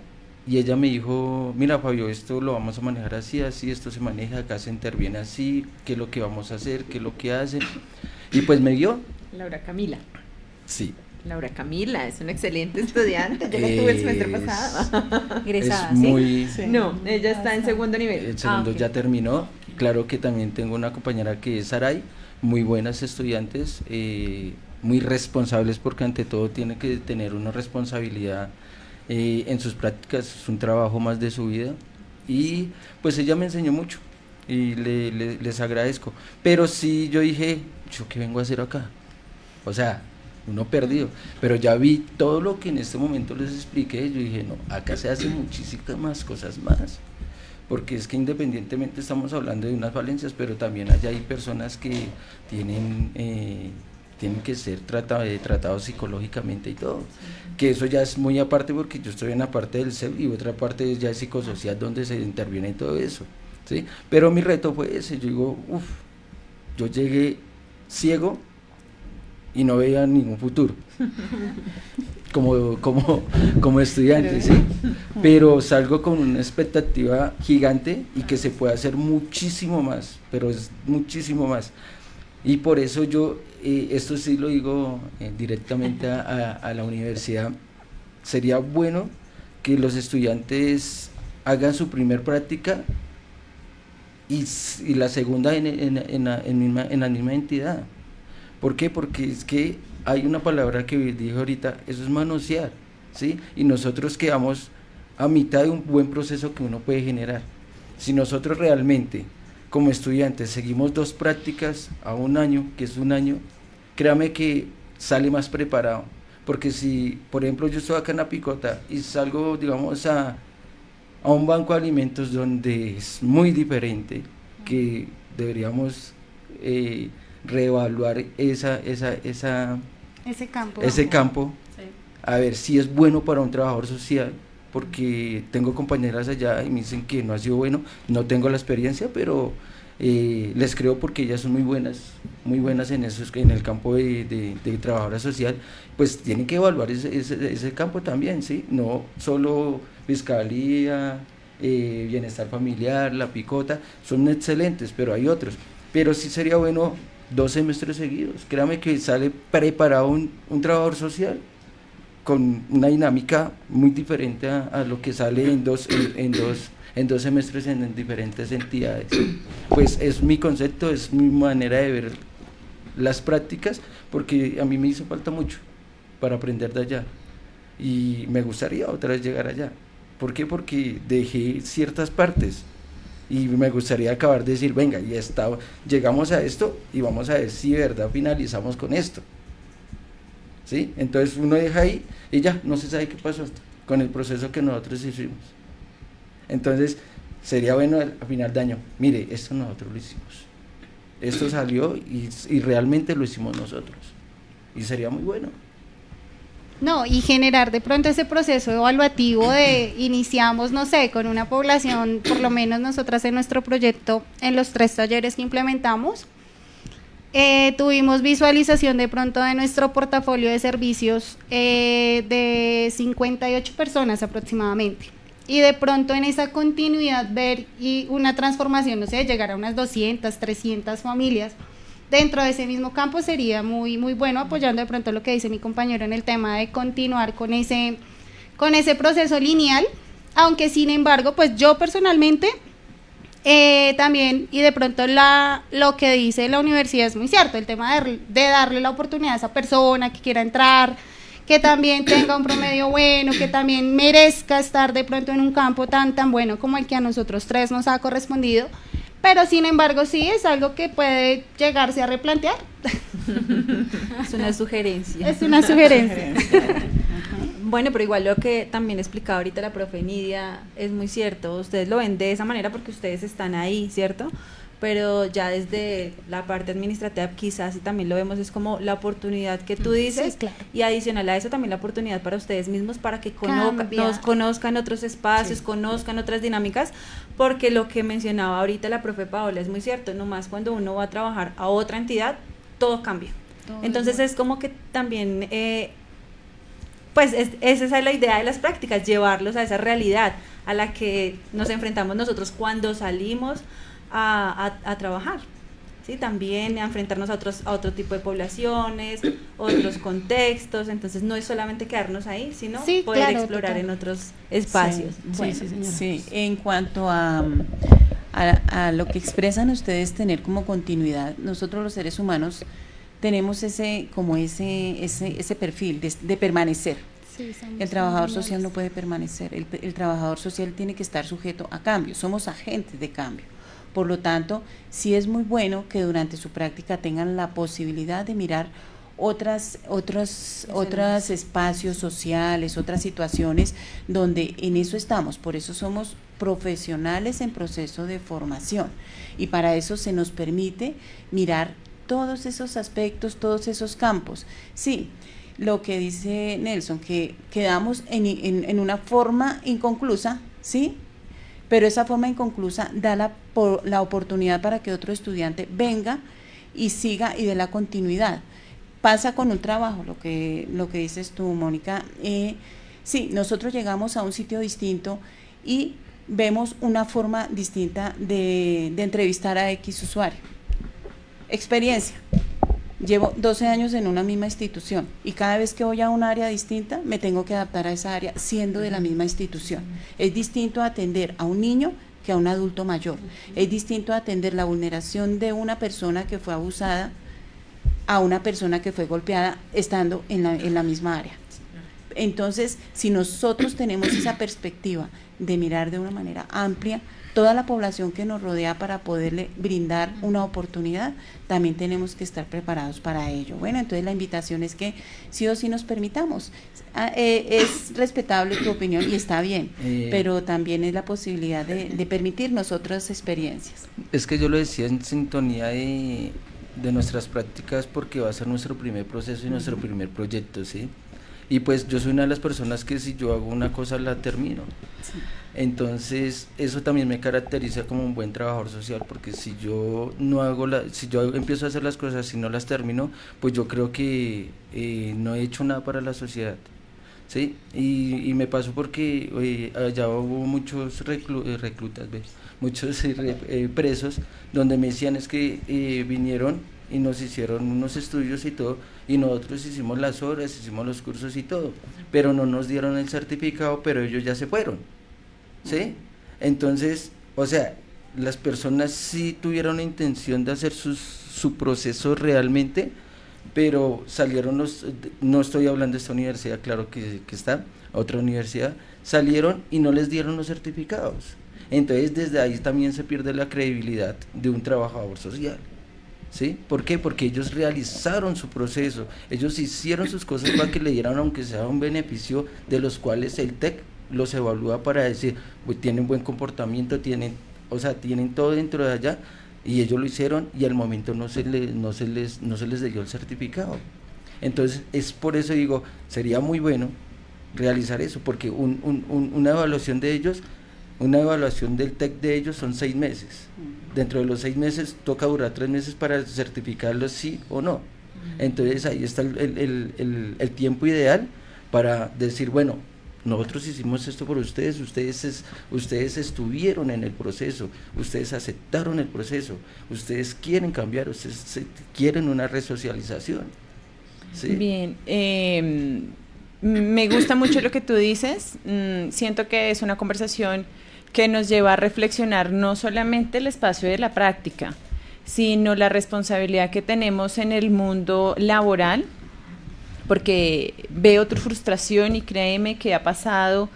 y ella me dijo, mira Fabio, esto lo vamos a manejar así, esto se maneja, acá se interviene así, qué es lo que vamos a hacer, qué es lo que hace, y pues me guió. Laura Camila. Sí. Laura Camila es una excelente estudiante, yo la tuve el semestre pasado. Egresada, es muy, ¿sí? No, ella está en segundo nivel. El segundo ok. ya terminó. Claro que también tengo una compañera que es Saray, muy buenas estudiantes, muy responsables, porque ante todo tiene que tener una responsabilidad en sus prácticas, es un trabajo más de su vida, y pues ella me enseñó mucho. y les agradezco. Pero sí, yo dije, ¿yo qué vengo a hacer acá? O sea, uno perdido. Pero ya vi todo lo que en este momento les expliqué. Yo dije, no, acá se hacen muchísimas cosas más. Porque es que independientemente estamos hablando de unas falencias, pero también allá hay personas que tienen que ser tratados psicológicamente y todo. Que eso ya es muy aparte, porque yo estoy en la parte del CEP y otra parte ya es psicosocial, donde se interviene en todo eso, ¿sí? Pero mi reto fue ese. Yo digo, yo llegué ciego y no veía ningún futuro como estudiante, ¿sí? Pero salgo con una expectativa gigante y que se puede hacer muchísimo más, pero es muchísimo más. Y por eso yo, esto sí lo digo directamente a la universidad, sería bueno que los estudiantes hagan su primer práctica y la segunda en la misma entidad. ¿Por qué? Porque es que hay una palabra que dije ahorita, eso es manosear, ¿sí? Y nosotros quedamos a mitad de un buen proceso que uno puede generar. Si nosotros realmente, como estudiantes, seguimos 2 prácticas a un año, que es un año, créame que sale más preparado. Porque si, por ejemplo, yo estoy acá en la Picota y salgo, digamos, a un banco de alimentos donde es muy diferente, que deberíamos reevaluar ese campo, sí. A ver si es bueno para un trabajador social, porque tengo compañeras allá y me dicen que no ha sido bueno, no tengo la experiencia, pero les creo, porque ellas son muy buenas en eso, en el campo de trabajadora social. Pues tienen que evaluar ese campo también, ¿sí? No solo fiscalía, bienestar familiar, la Picota, son excelentes, pero hay otros. Pero sí sería bueno 2 semestres seguidos. Créame que sale preparado un trabajador social con una dinámica muy diferente a lo que sale en dos semestres en diferentes entidades. Pues es mi concepto, es mi manera de ver las prácticas, porque a mí me hizo falta mucho para aprender de allá y me gustaría otra vez llegar allá. ¿Por qué? Porque dejé ciertas partes y me gustaría acabar de decir, venga, llegamos a esto y vamos a ver si de verdad finalizamos con esto, ¿sí? Entonces uno deja ahí y ya, no se sabe qué pasó con el proceso que nosotros hicimos. Entonces sería bueno a final de año, mire, esto nosotros lo hicimos, esto salió y realmente lo hicimos nosotros, y sería muy bueno. No, y generar de pronto ese proceso evaluativo de iniciamos, no sé, con una población, por lo menos nosotras en nuestro proyecto, en los 3 talleres que implementamos, tuvimos visualización de pronto de nuestro portafolio de servicios de 58 personas aproximadamente. Y de pronto en esa continuidad ver y una transformación, no sé, llegar a unas 200, 300 familias dentro de ese mismo campo sería muy, muy bueno, apoyando de pronto lo que dice mi compañero en el tema de continuar con ese proceso lineal, aunque sin embargo, pues yo personalmente también, y de pronto lo que dice la universidad es muy cierto, el tema de darle la oportunidad a esa persona que quiera entrar, que también tenga un promedio bueno, que también merezca estar de pronto en un campo tan bueno como el que a nosotros 3 nos ha correspondido. Pero sin embargo sí es algo que puede llegarse a replantear. Es una sugerencia. Es una sugerencia. Bueno, pero igual lo que también explicaba ahorita la profe Nidia es muy cierto. Ustedes lo ven de esa manera porque ustedes están ahí, ¿cierto? Pero ya desde la parte administrativa quizás, y también lo vemos, es como la oportunidad que tú dices, sí, claro. Y adicional a eso también la oportunidad para ustedes mismos, para que nos conozcan otros espacios, sí, conozcan otras dinámicas, porque lo que mencionaba ahorita la profe Paola es muy cierto, nomás cuando uno va a trabajar a otra entidad, todo cambia. Entonces es como que también, pues esa es la idea de las prácticas, llevarlos a esa realidad a la que nos enfrentamos nosotros cuando salimos a trabajar, ¿sí? También a enfrentarnos a otro tipo de poblaciones, otros contextos. Entonces no es solamente quedarnos ahí, sino sí, poder explorar en otros espacios. Sí, bueno, sí, señora. Sí, en cuanto a lo que expresan ustedes, tener como continuidad, nosotros los seres humanos tenemos ese perfil de permanecer. Sí, el trabajador social no puede permanecer, el trabajador social tiene que estar sujeto a cambio, somos agentes de cambio. Por lo tanto, sí es muy bueno que durante su práctica tengan la posibilidad de mirar otros espacios sociales, otras situaciones donde en eso estamos. Por eso somos profesionales en proceso de formación y para eso se nos permite mirar todos esos aspectos, todos esos campos. Sí, lo que dice Nelson, que quedamos en una forma inconclusa, ¿sí? Pero esa forma inconclusa da la oportunidad para que otro estudiante venga y siga y dé la continuidad. Pasa con un trabajo, lo que dices tú, Mónica. Sí, nosotros llegamos a un sitio distinto y vemos una forma distinta de entrevistar a X usuario. Experiencia. Llevo 12 años en una misma institución y cada vez que voy a un área distinta me tengo que adaptar a esa área siendo de la misma institución. Es distinto atender a un niño que a un adulto mayor. Es distinto atender la vulneración de una persona que fue abusada a una persona que fue golpeada estando en la misma área. Entonces, si nosotros tenemos esa perspectiva de mirar de una manera amplia toda la población que nos rodea para poderle brindar una oportunidad, también tenemos que estar preparados para ello. Bueno, entonces la invitación es que sí o sí nos permitamos. Es respetable tu opinión y está bien, pero también es la posibilidad de permitirnos otras experiencias. Es que yo lo decía en sintonía de nuestras prácticas porque va a ser nuestro primer proceso y nuestro primer proyecto, ¿sí? Y pues yo soy una de las personas que si yo hago una cosa la termino. Sí. Entonces eso también me caracteriza como un buen trabajador social, porque si yo no hago si yo empiezo a hacer las cosas y no las termino, pues yo creo que no he hecho nada para la sociedad, ¿sí? Y me pasó porque allá hubo muchos reclutas, ¿ves? Muchos presos donde me decían es que vinieron y nos hicieron unos estudios y todo, y nosotros hicimos las horas, hicimos los cursos y todo, pero no nos dieron el certificado, pero ellos ya se fueron, ¿sí? Entonces, o sea, las personas sí tuvieron la intención de hacer su proceso realmente, pero salieron no estoy hablando de esta universidad, claro que está, otra universidad, salieron y no les dieron los certificados. Entonces desde ahí también se pierde la credibilidad de un trabajador social, ¿sí? ¿Por qué? Porque ellos realizaron su proceso, ellos hicieron sus cosas para que le dieran aunque sea un beneficio de los cuales el TEC los evalúa para decir, pues tienen buen comportamiento, tienen todo dentro de allá, y ellos lo hicieron y al momento no se les dio el certificado. Entonces es por eso digo, sería muy bueno realizar eso, porque una evaluación de ellos, una evaluación del TEC de ellos son 6 meses. Dentro de los 6 meses toca durar 3 meses para certificarlos sí o no. Entonces ahí está el tiempo ideal para decir, bueno, nosotros hicimos esto por ustedes estuvieron en el proceso, ustedes aceptaron el proceso, ustedes quieren cambiar, ustedes quieren una resocialización. ¿Sí? Bien, me gusta mucho lo que tú dices, siento que es una conversación que nos lleva a reflexionar no solamente el espacio de la práctica, sino la responsabilidad que tenemos en el mundo laboral, porque veo tu frustración y créeme que ha pasado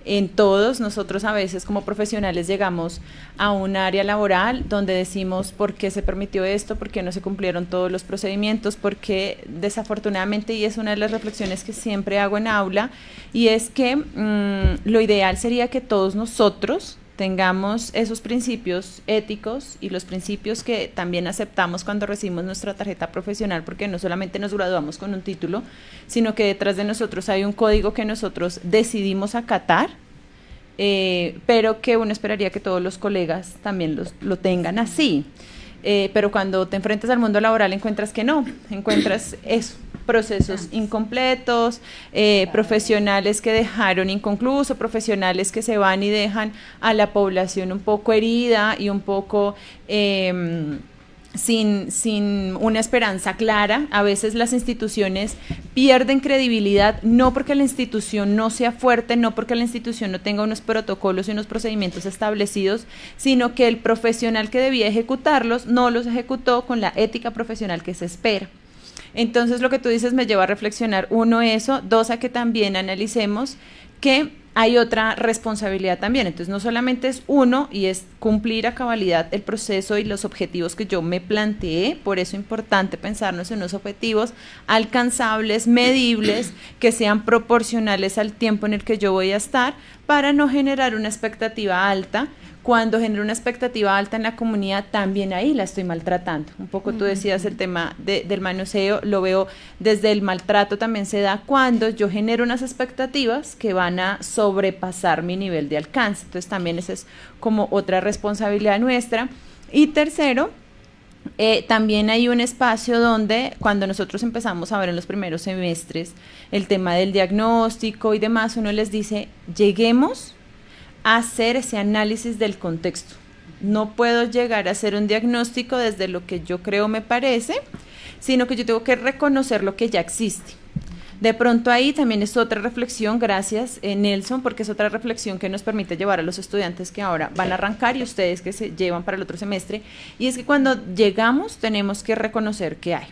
en todos. Nosotros a veces como profesionales llegamos a un área laboral donde decimos ¿por qué se permitió esto? ¿Por qué no se cumplieron todos los procedimientos? Porque desafortunadamente, y es una de las reflexiones que siempre hago en aula, y es que lo ideal sería que todos nosotros tengamos esos principios éticos y los principios que también aceptamos cuando recibimos nuestra tarjeta profesional, porque no solamente nos graduamos con un título, sino que detrás de nosotros hay un código que nosotros decidimos acatar, pero que uno esperaría que todos los colegas también lo tengan así. Pero cuando te enfrentas al mundo laboral encuentras que no, encuentras eso, procesos incompletos, profesionales que dejaron inconcluso, profesionales que se van y dejan a la población un poco herida y un poco sin una esperanza clara. A veces las instituciones pierden credibilidad, no porque la institución no sea fuerte, no porque la institución no tenga unos protocolos y unos procedimientos establecidos, sino que el profesional que debía ejecutarlos no los ejecutó con la ética profesional que se espera. Entonces lo que tú dices me lleva a reflexionar, 1, eso, 2, a que también analicemos que hay otra responsabilidad también. Entonces no solamente es uno y es cumplir a cabalidad el proceso y los objetivos que yo me planteé, por eso es importante pensarnos en unos objetivos alcanzables, medibles, que sean proporcionales al tiempo en el que yo voy a estar, para no generar una expectativa alta. Cuando genero una expectativa alta en la comunidad, también ahí la estoy maltratando. Un poco tú decías el tema del manoseo, lo veo desde el maltrato, también se da cuando yo genero unas expectativas que van a sobrepasar mi nivel de alcance. Entonces también esa es como otra responsabilidad nuestra. Y tercero, también hay un espacio donde cuando nosotros empezamos a ver en los primeros semestres el tema del diagnóstico y demás, uno les dice, lleguemos hacer ese análisis del contexto. No puedo llegar a hacer un diagnóstico desde lo que yo creo me parece, sino que yo tengo que reconocer lo que ya existe. De pronto ahí también es otra reflexión, gracias Nelson, porque es otra reflexión que nos permite llevar a los estudiantes que ahora van a arrancar y ustedes que se llevan para el otro semestre, y es que cuando llegamos tenemos que reconocer qué hay.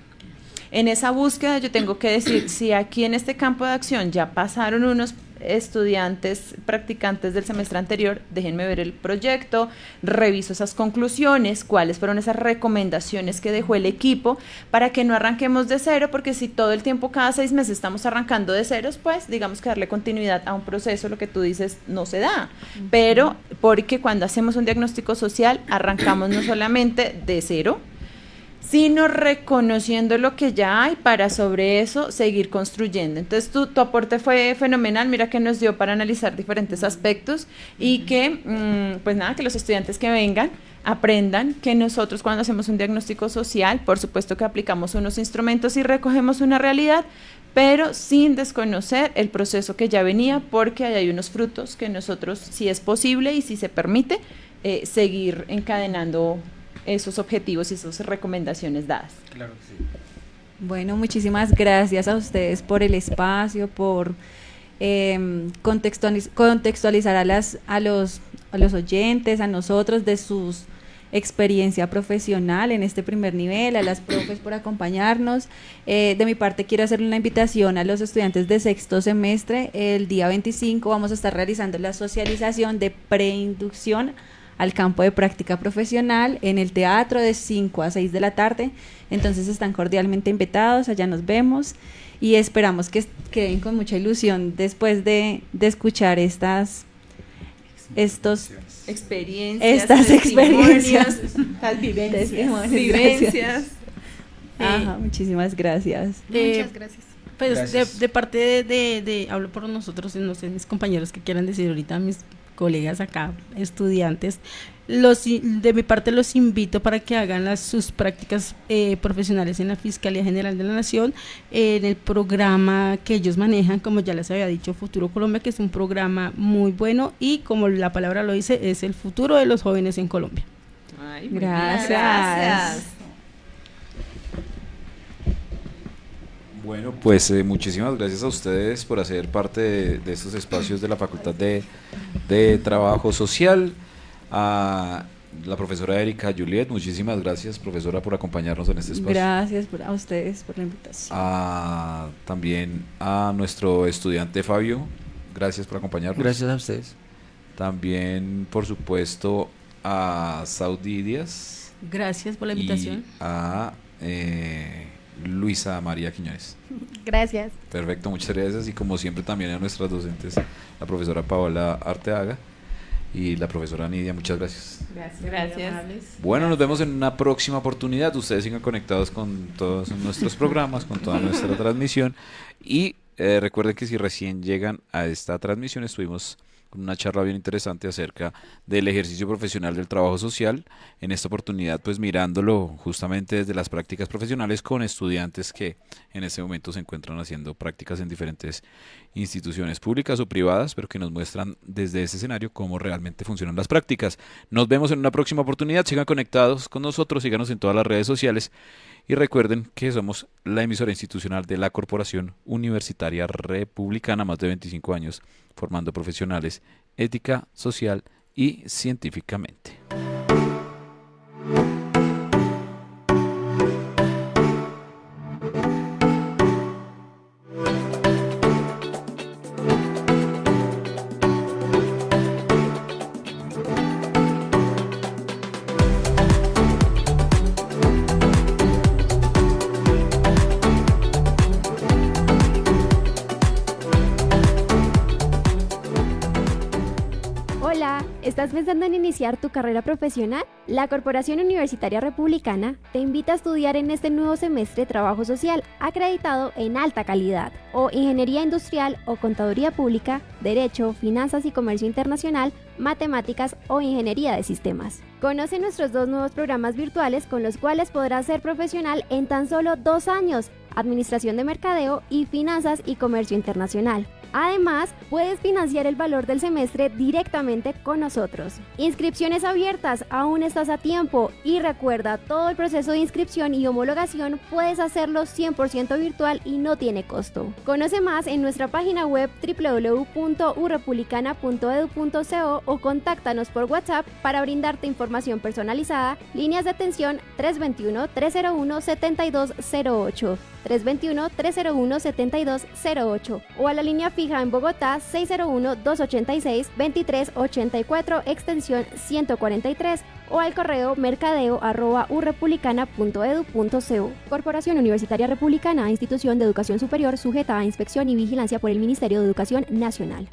En esa búsqueda yo tengo que decir, si aquí en este campo de acción ya pasaron unos estudiantes practicantes del semestre anterior, déjenme ver el proyecto, reviso esas conclusiones, cuáles fueron esas recomendaciones que dejó el equipo, para que no arranquemos de cero, porque si todo el tiempo, cada 6 meses estamos arrancando de ceros, pues digamos que darle continuidad a un proceso, lo que tú dices, no se da. Pero porque cuando hacemos un diagnóstico social, arrancamos no solamente de cero, sino reconociendo lo que ya hay para sobre eso seguir construyendo. Entonces tu aporte fue fenomenal, mira que nos dio para analizar diferentes aspectos y que, pues nada, que los estudiantes que vengan aprendan que nosotros cuando hacemos un diagnóstico social, por supuesto que aplicamos unos instrumentos y recogemos una realidad, pero sin desconocer el proceso que ya venía, porque ahí hay unos frutos que nosotros, si es posible y si se permite, seguir encadenando esos objetivos y esas recomendaciones dadas. Claro que sí. Bueno, muchísimas gracias a ustedes por el espacio, por contextualizar a los oyentes, a nosotros, de su experiencia profesional en este primer nivel, a las profes por acompañarnos. De mi parte quiero hacerle una invitación a los estudiantes de sexto semestre. El día 25 vamos a estar realizando la socialización de preinducción al campo de práctica profesional en el teatro de 5 a 6 de la tarde, entonces están cordialmente invitados, allá nos vemos y esperamos que queden con mucha ilusión después de escuchar estas experiencias, las vivencias. Ajá, muchísimas gracias. Muchas gracias. Pues Gracias. de parte hablo por nosotros, no sé, mis compañeros que quieran decir ahorita, mis colegas acá, estudiantes, de mi parte los invito para que hagan sus prácticas profesionales en la Fiscalía General de la Nación, en el programa que ellos manejan, como ya les había dicho, Futuro Colombia, que es un programa muy bueno y como la palabra lo dice, es el futuro de los jóvenes en Colombia. Ay, Gracias. Bueno, pues muchísimas gracias a ustedes por hacer parte de estos espacios de la Facultad de Trabajo Social. A la profesora Erika Juliet, muchísimas gracias, profesora, por acompañarnos en este espacio. Gracias a ustedes por la invitación. También a nuestro estudiante Fabio, gracias por acompañarnos. Gracias a ustedes. También, por supuesto, a Saudi Díaz. Gracias por la invitación. Y a Luisa María Quiñones. Gracias. Perfecto, muchas gracias. Y como siempre también a nuestras docentes, la profesora Paola Arteaga y la profesora Nidia, muchas gracias. Gracias. Bueno, nos vemos en una próxima oportunidad. Ustedes sigan conectados con todos nuestros programas, con toda nuestra transmisión. Y recuerden que si recién llegan a esta transmisión, estuvimos con una charla bien interesante acerca del ejercicio profesional del trabajo social. En esta oportunidad, pues mirándolo justamente desde las prácticas profesionales con estudiantes que en este momento se encuentran haciendo prácticas en diferentes instituciones públicas o privadas, pero que nos muestran desde ese escenario cómo realmente funcionan las prácticas. Nos vemos en una próxima oportunidad. Sigan conectados con nosotros, síganos en todas las redes sociales y recuerden que somos la emisora institucional de la Corporación Universitaria Republicana, más de 25 años formando profesionales ética, social y científicamente. ¿Estás pensando en iniciar tu carrera profesional? La Corporación Universitaria Republicana te invita a estudiar en este nuevo semestre Trabajo Social, acreditado en alta calidad, o Ingeniería Industrial o Contaduría Pública, Derecho, Finanzas y Comercio Internacional, Matemáticas o Ingeniería de Sistemas. Conoce nuestros 2 nuevos programas virtuales con los cuales podrás ser profesional en tan solo 2 años, Administración de Mercadeo y Finanzas y Comercio Internacional. Además, puedes financiar el valor del semestre directamente con nosotros. Inscripciones abiertas, aún estás a tiempo. Y recuerda, todo el proceso de inscripción y homologación puedes hacerlo 100% virtual y no tiene costo. Conoce más en nuestra página web www.urepublicana.edu.co o contáctanos por WhatsApp para brindarte información personalizada. Líneas de atención 321-301-7208. 321-301-7208 o a la línea fija en Bogotá 601-286-2384 extensión 143 o al correo mercadeo@urepublicana.edu.co. Corporación Universitaria Republicana, institución de educación superior sujeta a inspección y vigilancia por el Ministerio de Educación Nacional.